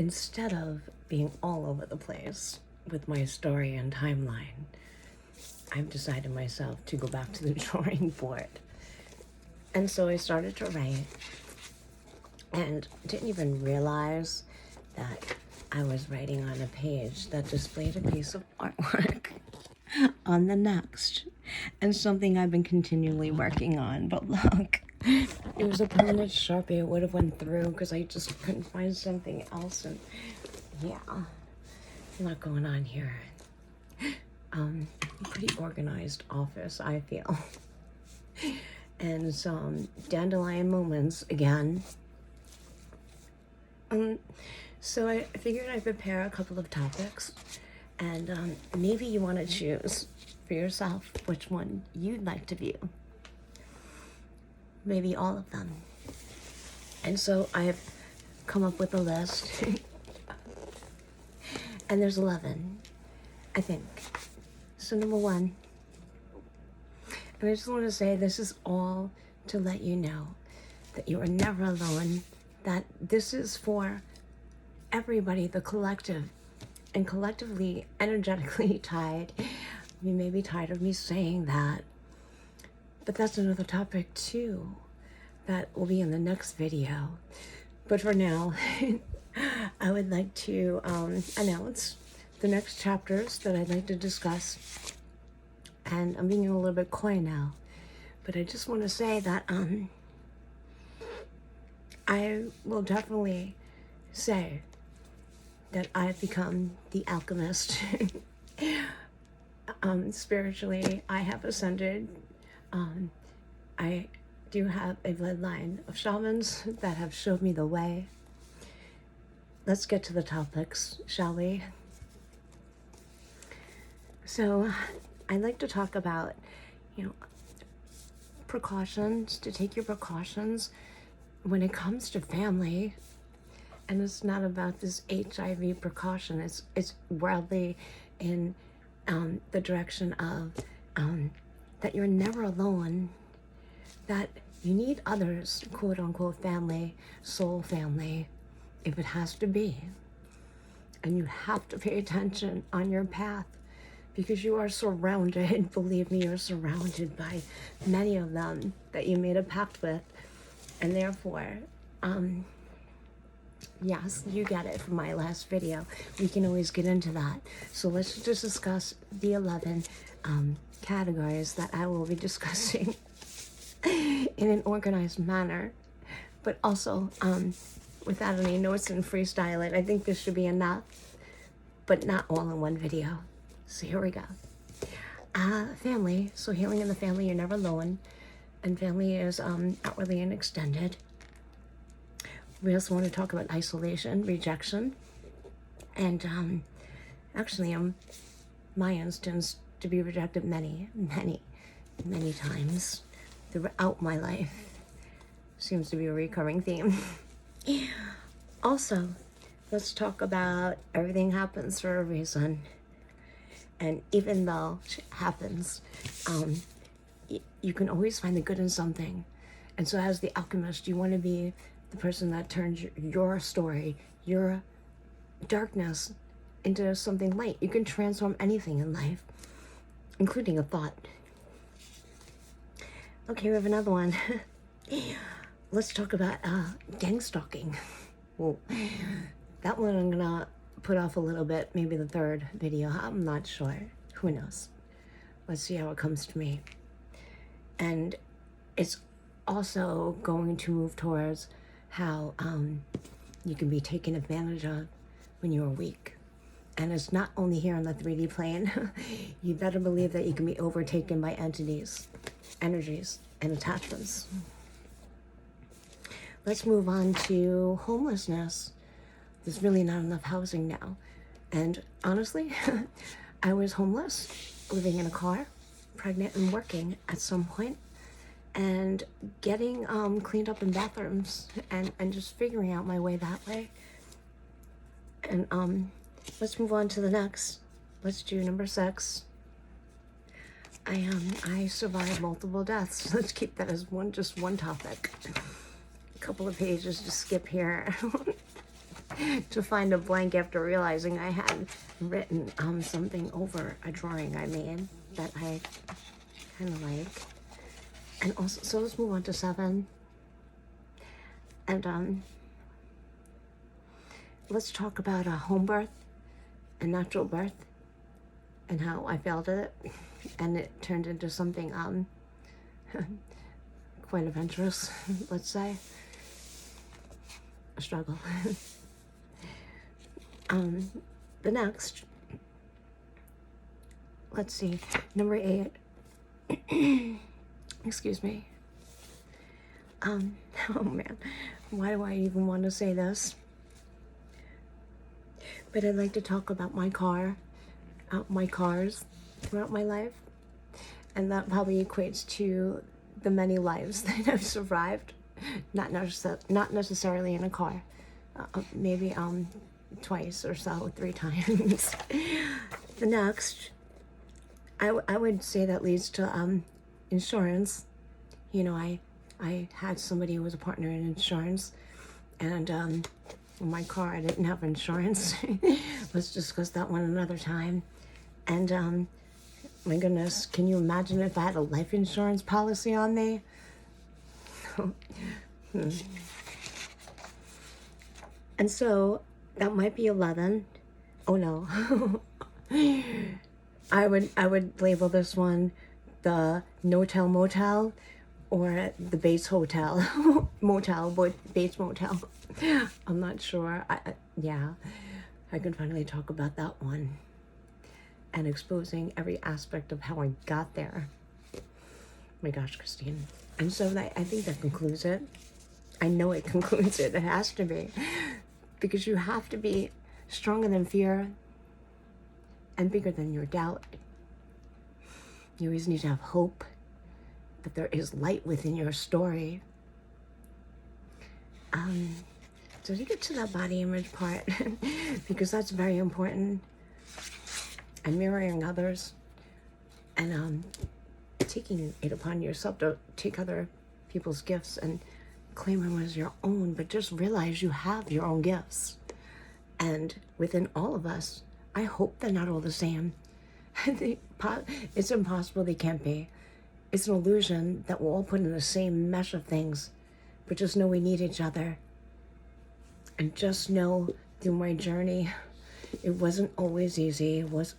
instead of being all over the place with my story and timeline, I've decided myself to go back to the drawing board. And so I started to write and didn't even realize that I was writing on a page that displayed a piece of artwork on the next, and something I've been continually working on. But look, it was a permanent Sharpie. It would have went through because I just couldn't find something else. And yeah, a lot going on here. Pretty organized office, I feel. And some dandelion moments again. So I figured I'd prepare a couple of topics, and maybe you want to choose for yourself which one you'd like to view. Maybe all of them. And so I've come up with a list. And there's 11, I think. So number 1, and I just want to say this is all to let you know that you are never alone, that this is for everybody, the collective, and collectively, energetically tied. You may be tired of me saying that, but that's another topic too that will be in the next video. But for now, I would like to announce the next chapters that I'd like to discuss. And I'm being a little bit coy now, but I just want to say that I will definitely say that I've become the alchemist. Spiritually, I have ascended. I do have a bloodline of shamans that have showed me the way. Let's get to the topics, shall we? So I'd like to talk about, precautions, to take your precautions when it comes to family. And it's not about this HIV precaution. It's worldly in the direction of that you're never alone, that you need others, quote unquote family, soul family, if it has to be. And you have to pay attention on your path, because you are surrounded, believe me, you're surrounded by many of them that you made a pact with. And therefore, yes, you get it from my last video. We can always get into that. So let's just discuss the 11 categories that I will be discussing in an organized manner, but also without any notes and freestyle it. I think this should be enough, but not all in one video. So here we go. Family. So healing in the family, you're never alone. And family is outwardly and extended. We also want to talk about isolation, rejection. And actually, my instance to be rejected many times throughout my life. Seems to be a recurring theme. Also, let's talk about everything happens for a reason. And even though shit happens, you can always find the good in something. And so as the alchemist, you want to be the person that turns your story, your darkness, into something light. You can transform anything in life, including a thought. Okay, we have another one. Let's talk about gang stalking. Well, that one I'm gonna put off a little bit, maybe the third video. I'm not sure. Who knows? Let's see how it comes to me. And it's also going to move towards how you can be taken advantage of when you are weak. And it's not only here on the 3D plane. You better believe that you can be overtaken by entities, energies, and attachments. Let's move on to homelessness. There's really not enough housing now. And honestly, I was homeless, living in a car, pregnant and working at some point, and getting cleaned up in bathrooms and just figuring out my way that way. And let's move on to the next. Let's do number 6. I survived multiple deaths. Let's keep that as just one topic. A couple of pages to skip here. to find a blank after realizing I had written something over a drawing I made that I kind of like. And also, so let's move on to 7. And let's talk about a home birth and natural birth and how I failed at it, and it turned into something quite adventurous, let's say. A struggle. The next, let's see, number 8. Excuse me. Oh man, why do I even want to say this? But I'd like to talk about my cars throughout my life, and that probably equates to the many lives that I've survived. Not necessarily in a car, maybe twice or so, 3 times. The next, I would say that leads to insurance. You know, I had somebody who was a partner in insurance, and in my car I didn't have insurance. Let's discuss that one another time. And my goodness, can you imagine if I had a life insurance policy on me? And so that might be 11. Oh no. I would label this one the no-tell motel, or the Bates Hotel. Bates Motel. I'm not sure. Yeah, I can finally talk about that one, and exposing every aspect of how I got there. My gosh, Christine. And so I think that concludes it. I know it concludes it. It has to be. Because you have to be stronger than fear and bigger than your doubt. You always need to have hope that there is light within your story. So to get to that body image part, because that's very important, and mirroring others, and taking it upon yourself to take other people's gifts and claim them as your own, but just realize you have your own gifts. And within all of us, I hope they're not all the same. It's impossible they can't be. It's an illusion that we're all put in the same mesh of things, but just know we need each other. And just know through my journey, it wasn't always easy. It was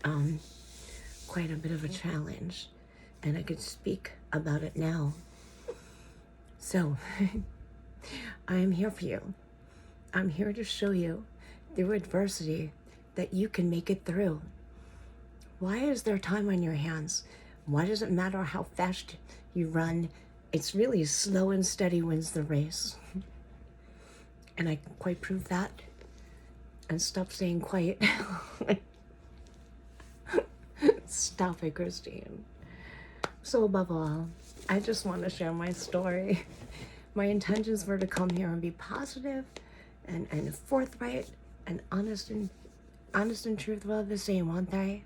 quite a bit of a challenge, and I could speak about it now. So I am here for you. I'm here to show you through adversity that you can make it through. Why is there time on your hands? Why does it matter how fast you run? It's really slow and steady wins the race. And I can quite prove that. And stop saying quite. Stop it, Christine. So above all, I just want to share my story. My intentions were to come here and be positive and forthright and honest and truthful are the same, aren't they?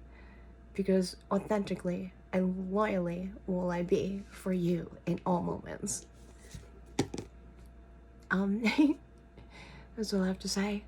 Because authentically and loyally will I be for you in all moments. That's all I have to say.